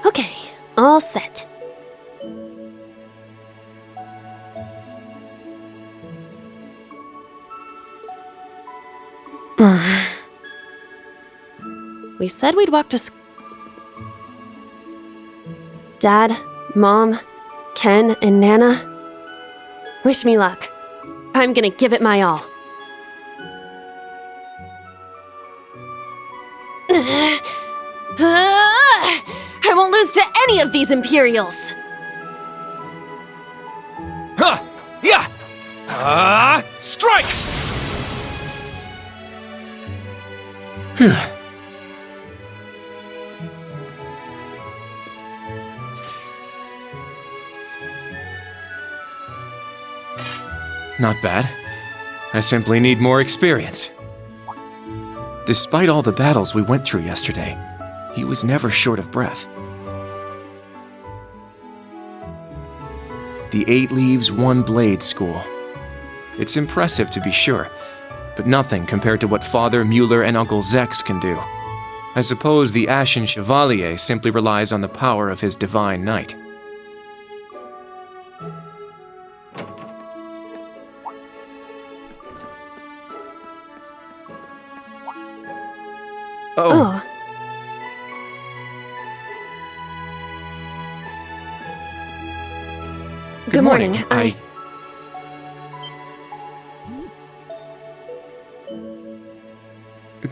Okay, all set. We said we'd walk to school. Dad, Mom, Ken, and Nana. Wish me luck. I'm gonna give it my all. I won't lose to any of these Imperials! Huh! Yeah! Strike! Not bad. I simply need more experience. Despite all the battles we went through yesterday, he was never short of breath. The 8 Leaves, 1 Blade School. It's impressive to be sure, but nothing compared to what Father Mueller and Uncle Zex can do. I suppose the Ashen Chevalier simply relies on the power of his Divine Knight. Oh. Good morning.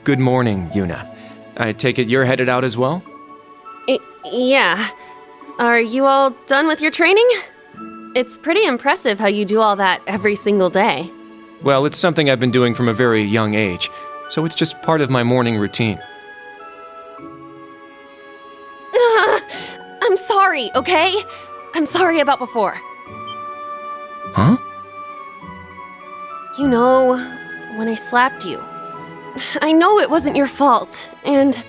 Good morning, Yuna. I take it you're headed out as well? Yeah. Are you all done with your training? It's pretty impressive how you do all that every single day. Well, it's something I've been doing from a very young age, so it's just part of my morning routine. I'm sorry, okay? I'm sorry about before. Huh? You know, when I slapped you. I know it wasn't your fault, and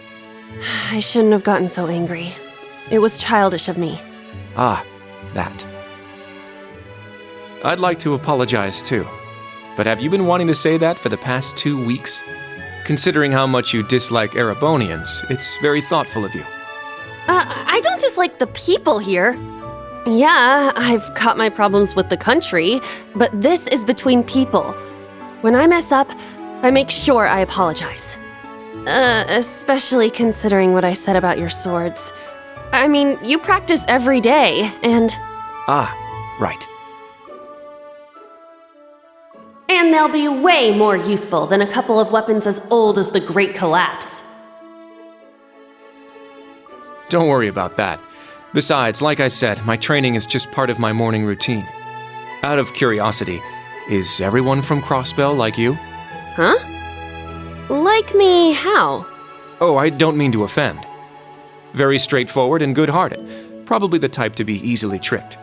I shouldn't have gotten so angry. It was childish of me. Ah, that. I'd like to apologize too, but have you been wanting to say that for the past 2 weeks? Considering how much you dislike Erebonians, it's very thoughtful of you. I don't dislike the people here. Yeah, I've got my problems with the country, but this is between people. When I mess up, I make sure I apologize. Especially considering what I said about your swords. I mean, you practice every day, and... Ah, right. And they'll be way more useful than a couple of weapons as old as the Great Collapse. Don't worry about that. Besides, like I said, my training is just part of my morning routine. Out of curiosity, is everyone from Crossbell like you? Huh? Like me how? Oh, I don't mean to offend. Very straightforward and good-hearted. Probably the type to be easily tricked.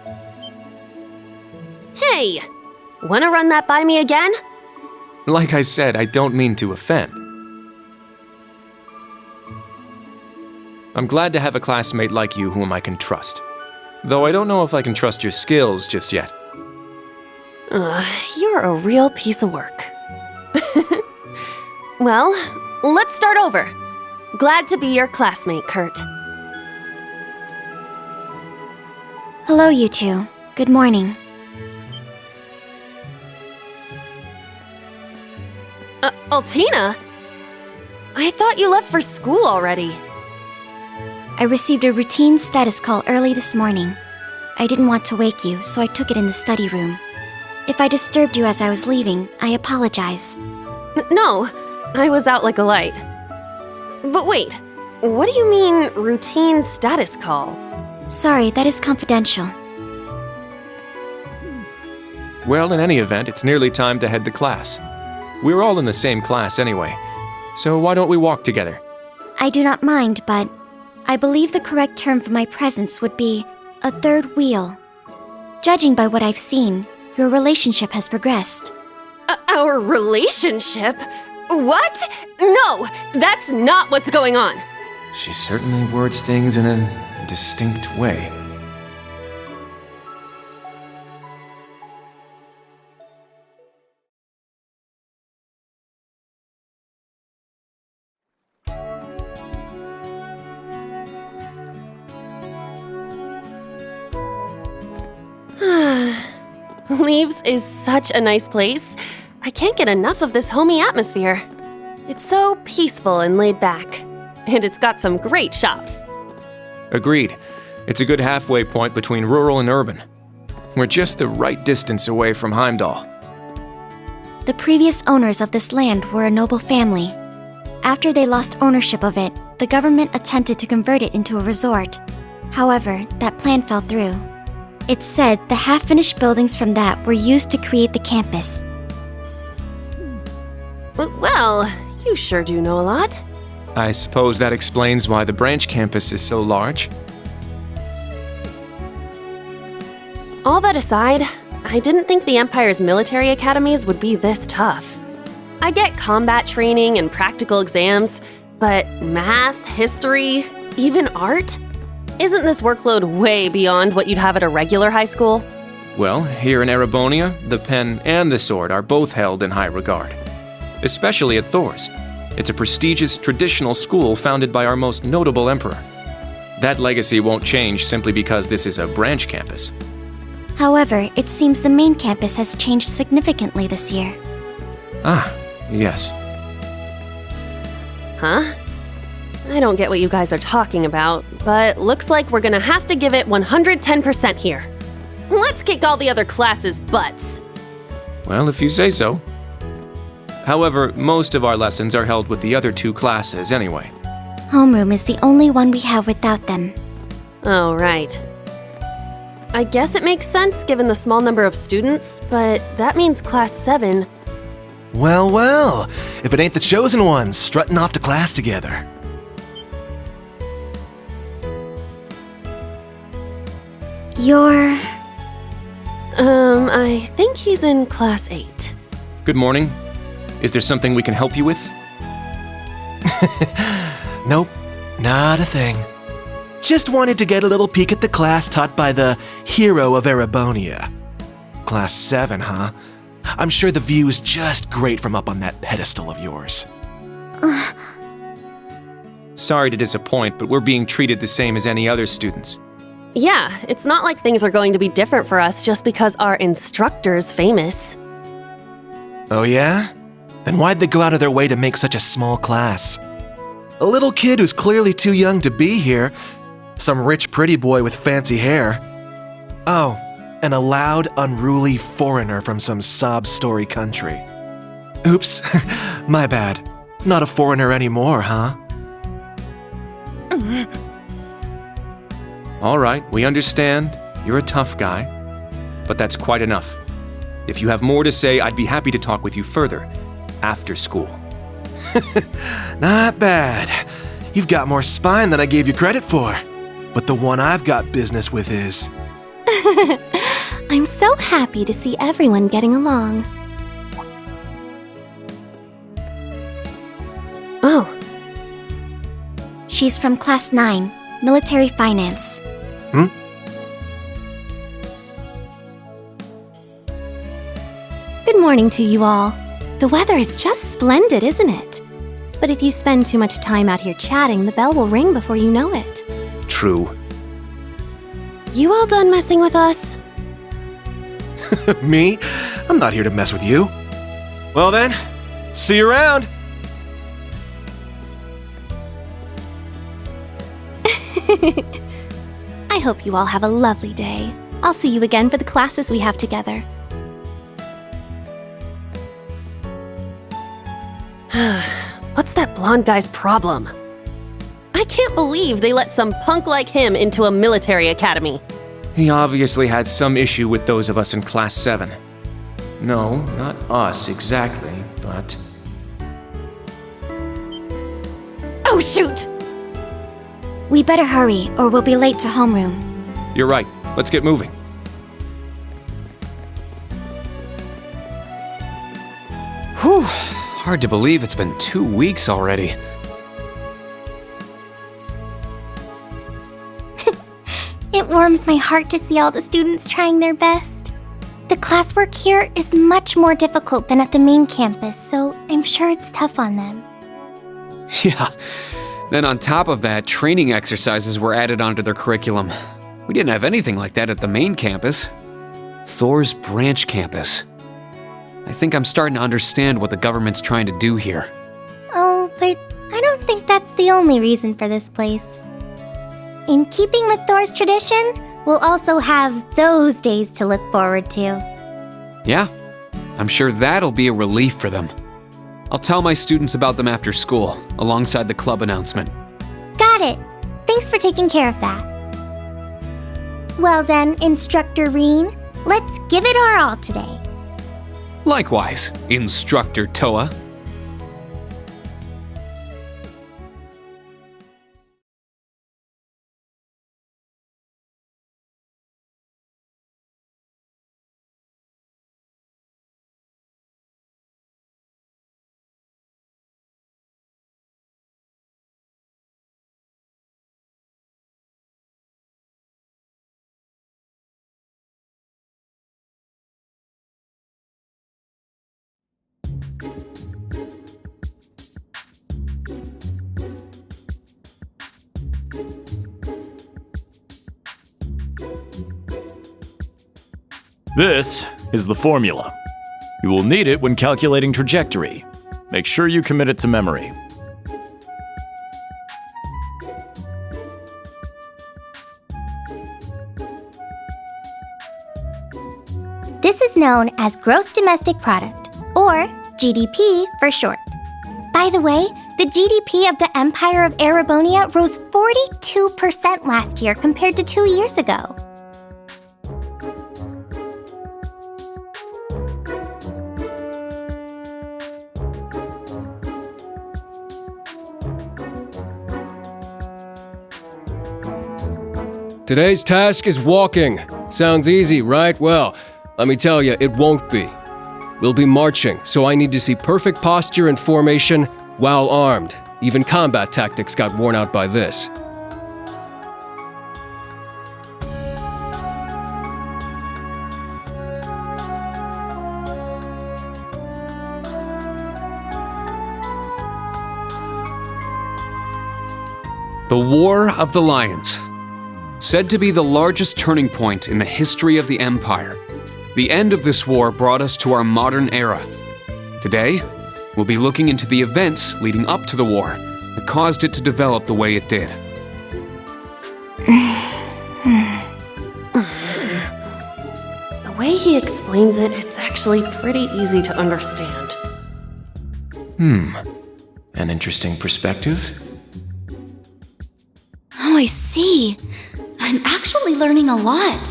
Hey! Wanna run that by me again? Like I said, I don't mean to offend. I'm glad to have a classmate like you whom I can trust. Though I don't know if I can trust your skills just yet. You're a real piece of work. Well, let's start over. Glad to be your classmate, Kurt. Hello, you two. Good morning. Altina? I thought you left for school already. I received a routine status call early this morning. I didn't want to wake you, so I took it in the study room. If I disturbed you as I was leaving, I apologize. No, I was out like a light. But wait, what do you mean, routine status call? Sorry, that is confidential. Well, in any event, it's nearly time to head to class. We're all in the same class anyway, so why don't we walk together? I do not mind, but I believe the correct term for my presence would be a third wheel. Judging by what I've seen, your relationship has progressed. Our relationship? What? No, that's not what's going on. She certainly words things in a distinct way. Leaves is such a nice place. I can't get enough of this homey atmosphere. It's so peaceful and laid back. And it's got some great shops. Agreed. It's a good halfway point between rural and urban. We're just the right distance away from Heimdall. The previous owners of this land were a noble family. After they lost ownership of it, the government attempted to convert it into a resort. However, that plan fell through. It's said the half-finished buildings from that were used to create the campus. Well, you sure do know a lot. I suppose that explains why the branch campus is so large. All that aside, I didn't think the Empire's military academies would be this tough. I get combat training and practical exams, but math, history, even art? Isn't this workload way beyond what you'd have at a regular high school? Well, here in Erebonia, the pen and the sword are both held in high regard. Especially at Thor's. It's a prestigious, traditional school founded by our most notable emperor. That legacy won't change simply because this is a branch campus. However, it seems the main campus has changed significantly this year. Ah, yes. Huh? I don't get what you guys are talking about, but looks like we're gonna have to give it 110% here. Let's kick all the other classes' butts. Well, if you say so. However, most of our lessons are held with the other two classes anyway. Homeroom is the only one we have without them. Oh, right. I guess it makes sense given the small number of students, but that means Class 7. Well, well, if it ain't the chosen ones strutting off to class together. You're... I think he's in Class 8. Good morning. Is there something we can help you with? Nope, not a thing. Just wanted to get a little peek at the class taught by the hero of Erebonia. Class 7, huh? I'm sure the view is just great from up on that pedestal of yours. Sorry to disappoint, but we're being treated the same as any other students. Yeah, it's not like things are going to be different for us just because our instructor's famous. Oh yeah? Then why'd they go out of their way to make such a small class? A little kid who's clearly too young to be here. Some rich pretty boy with fancy hair. Oh, and a loud, unruly foreigner from some sob story country. Oops, my bad. Not a foreigner anymore, huh? All right, we understand. You're a tough guy. But that's quite enough. If you have more to say, I'd be happy to talk with you further. After school. Not bad. You've got more spine than I gave you credit for. But the one I've got business with is... I'm so happy to see everyone getting along. Oh. She's from Class 9, Military Finance. Good morning to you all. The weather is just splendid, isn't it? But if you spend too much time out here chatting, the bell will ring before you know it. True. You all done messing with us? Me? I'm not here to mess with you. Well then, see you around. I hope you all have a lovely day. I'll see you again for the classes we have together. What's that blonde guy's problem? I can't believe they let some punk like him into a military academy. He obviously had some issue with those of us in Class 7. No, not us exactly, but... Oh, shoot! We better hurry, or we'll be late to homeroom. You're right. Let's get moving. Whew. Hard to believe it's been 2 weeks already. It warms my heart to see all the students trying their best. The classwork here is much more difficult than at the main campus, so I'm sure it's tough on them. Yeah. Then on top of that, training exercises were added onto their curriculum. We didn't have anything like that at the main campus. Thor's branch campus. I think I'm starting to understand what the government's trying to do here. Oh, but I don't think that's the only reason for this place. In keeping with Thor's tradition, we'll also have those days to look forward to. Yeah, I'm sure that'll be a relief for them. I'll tell my students about them after school, alongside the club announcement. Got it. Thanks for taking care of that. Well then, Instructor Reen, let's give it our all today. Likewise, Instructor Toa. This is the formula. You will need it when calculating trajectory. Make sure you commit it to memory. This is known as Gross Domestic Product, or GDP for short. By the way, the GDP of the Empire of Erebonia rose 42% last year compared to 2 years ago. Today's task is walking. Sounds easy, right? Well, let me tell you, it won't be. We'll be marching, so I need to see perfect posture and formation while armed. Even combat tactics got worn out by this. The War of the Lions. Said to be the largest turning point in the history of the Empire, the end of this war brought us to our modern era. Today, we'll be looking into the events leading up to the war that caused it to develop the way it did. The way he explains it, it's actually pretty easy to understand. An interesting perspective. Oh, I see. I'm actually learning a lot.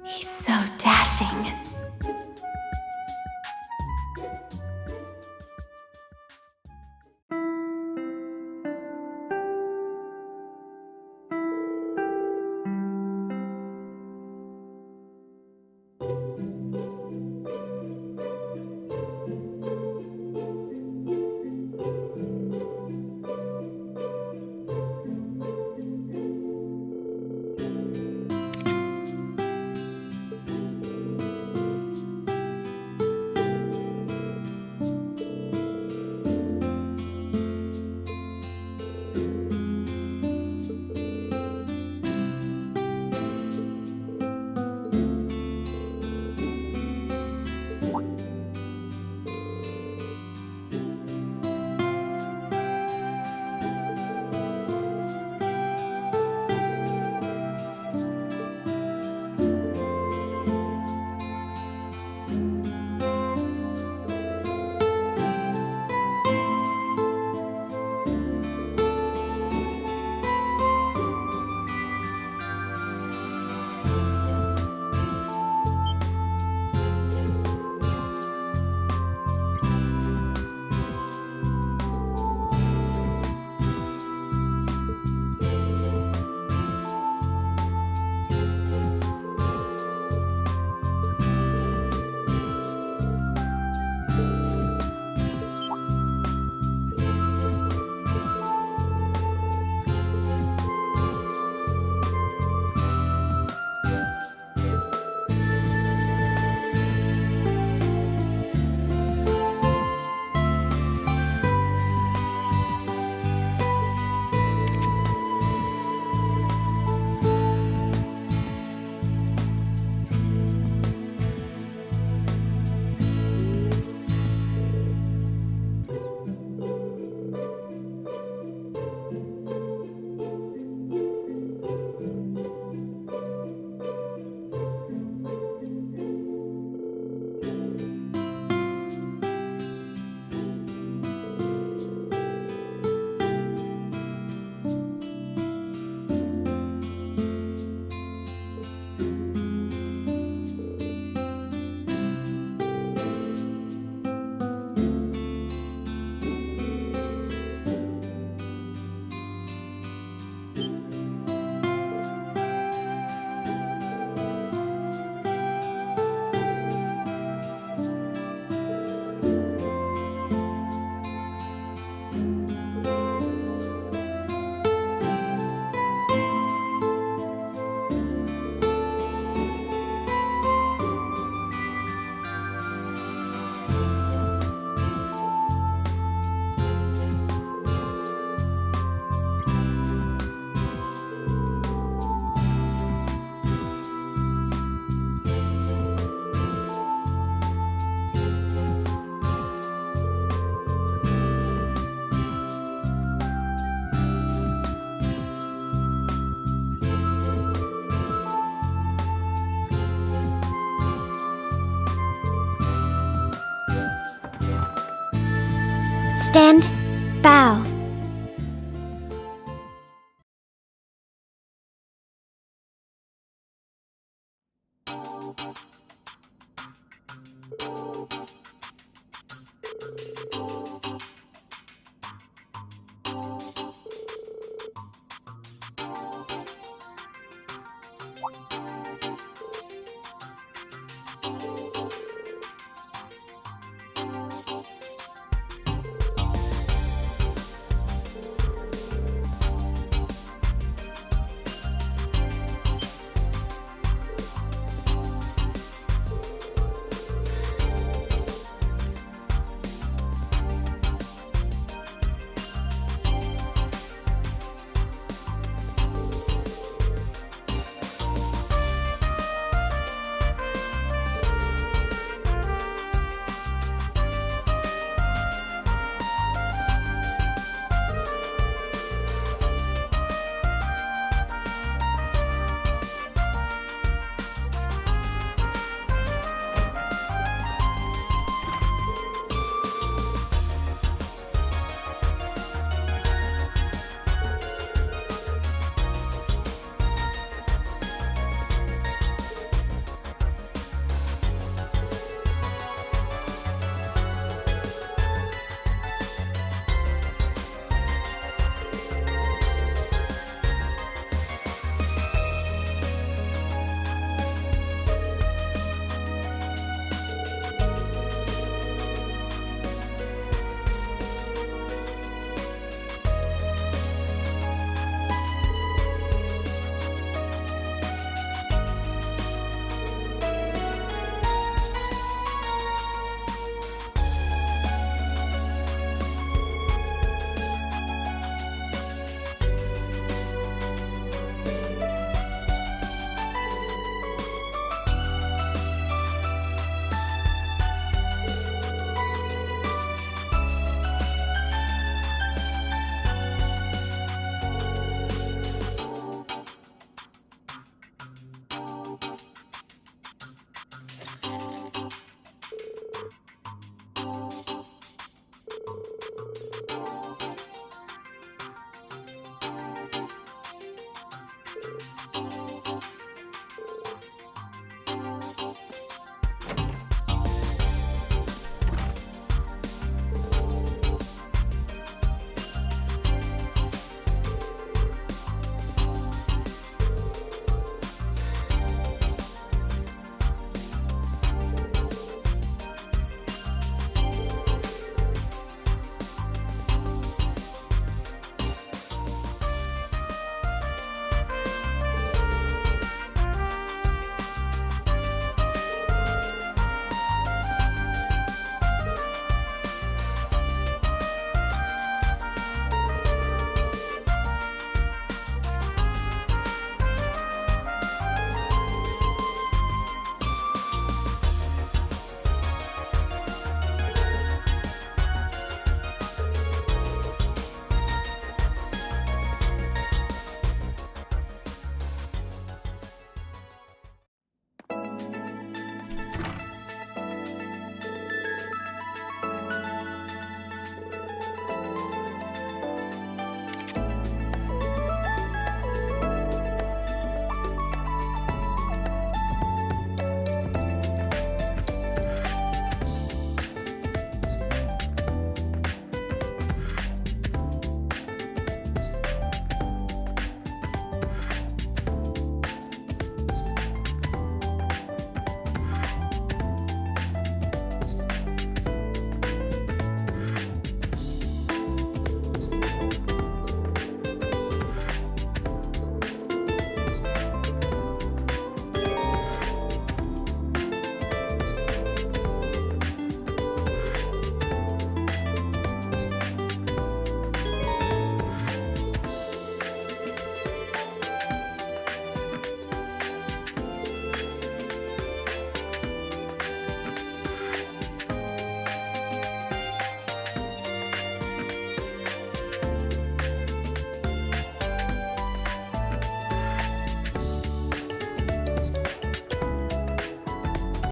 He's so dashing. Stand, bow.